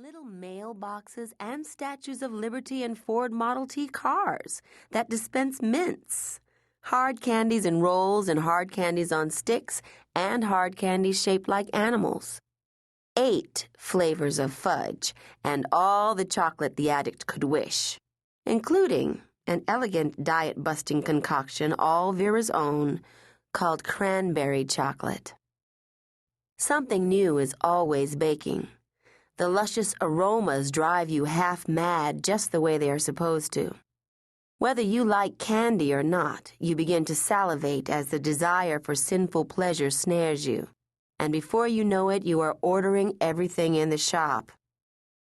little mailboxes and statues of Liberty and Ford Model T cars that dispense mints, hard candies in rolls and hard candies on sticks, and hard candies shaped like animals. 8 flavors of fudge and all the chocolate the addict could wish, including an elegant diet-busting concoction all Vera's own called cranberry chocolate. Something new is always baking. The luscious aromas drive you half mad just the way they are supposed to. Whether you like candy or not, you begin to salivate as the desire for sinful pleasure snares you, and before you know it, you are ordering everything in the shop.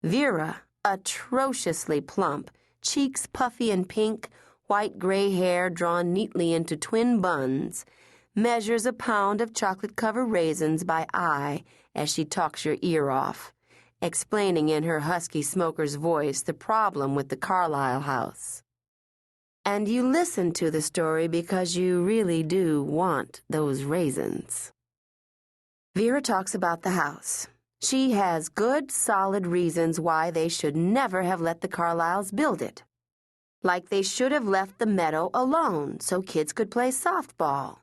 Vera, atrociously plump, cheeks puffy and pink, white-gray hair drawn neatly into twin buns, measures a pound of chocolate-covered raisins by eye as she talks your ear off, explaining in her husky smoker's voice the problem with the Carlyle house. And you listen to the story because you really do want those raisins. Vera talks about the house. She has good, solid reasons why they should never have let the Carlyles build it. Like they should have left the meadow alone so kids could play softball.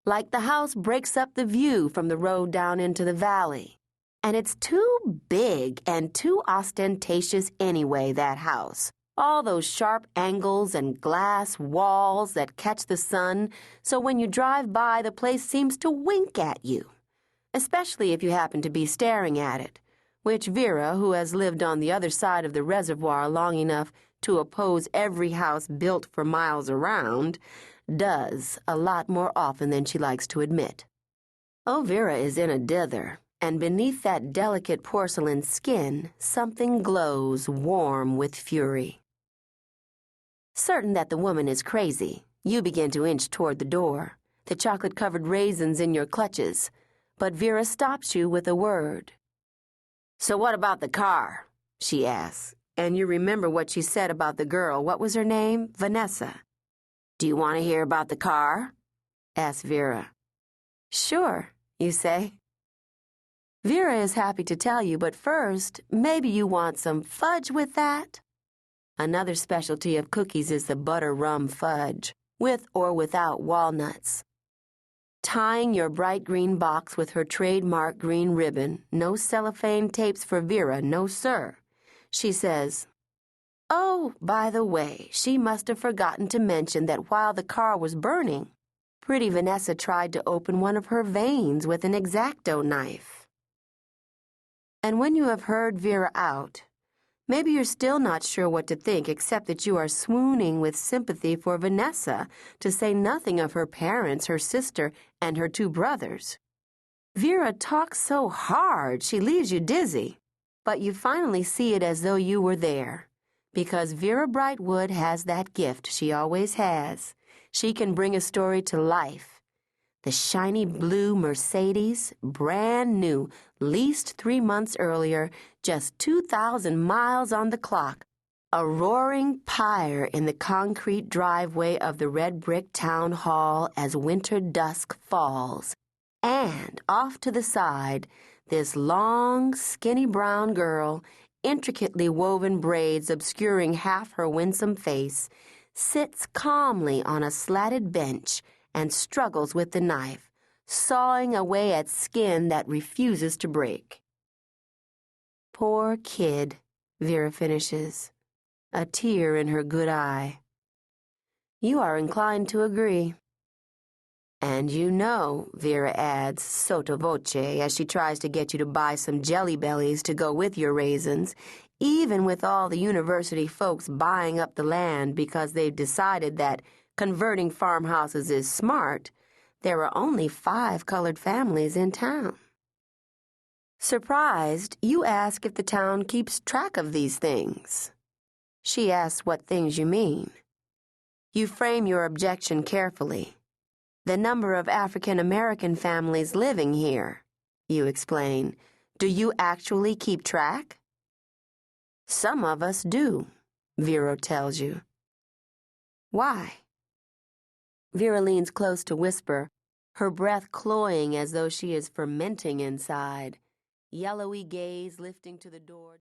Like the house breaks up the view from the road down into the valley. And it's too big and too ostentatious anyway, that house. All those sharp angles and glass walls that catch the sun, so when you drive by, the place seems to wink at you, especially if you happen to be staring at it, which Vera, who has lived on the other side of the reservoir long enough to oppose every house built for miles around, does a lot more often than she likes to admit. Oh, Vera is in a dither. And beneath that delicate porcelain skin, something glows warm with fury. Certain that the woman is crazy, you begin to inch toward the door, the chocolate-covered raisins in your clutches, but Vera stops you with a word. "So what about the car?" she asks, and you remember what she said about the girl. What was her name? Vanessa. "Do you want to hear about the car?" asks Vera. "Sure," you say. Vera is happy to tell you, but first, maybe you want some fudge with that? Another specialty of cookies is the butter rum fudge, with or without walnuts. Tying your bright green box with her trademark green ribbon, no cellophane tapes for Vera, no sir. She says, "Oh, by the way, she must have forgotten to mention that while the car was burning, pretty Vanessa tried to open one of her veins with an X-Acto knife." And when you have heard Vera out, maybe you're still not sure what to think except that you are swooning with sympathy for Vanessa, to say nothing of her parents, her sister, and her 2 brothers. Vera talks so hard she leaves you dizzy, but you finally see it as though you were there, because Vera Brightwood has that gift she always has. She can bring a story to life. The shiny blue Mercedes, brand new, leased 3 months earlier, just 2,000 miles on the clock, a roaring pyre in the concrete driveway of the red brick town hall as winter dusk falls, and off to the side, this long, skinny brown girl, intricately woven braids obscuring half her winsome face, sits calmly on a slatted bench and struggles with the knife, sawing away at skin that refuses to break. Poor kid, Vera finishes, a tear in her good eye. You are inclined to agree. And you know, Vera adds, sotto voce, as she tries to get you to buy some Jelly Bellies to go with your raisins, even with all the university folks buying up the land because they've decided that converting farmhouses is smart, there are only 5 colored families in town. Surprised, you ask if the town keeps track of these things. She asks what things you mean. You frame your objection carefully. The number of African American families living here, you explain. Do you actually keep track? Some of us do, Vera tells you. Why? Vera leans close to whisper, her breath cloying as though she is fermenting inside, yellowy gaze lifting to the door.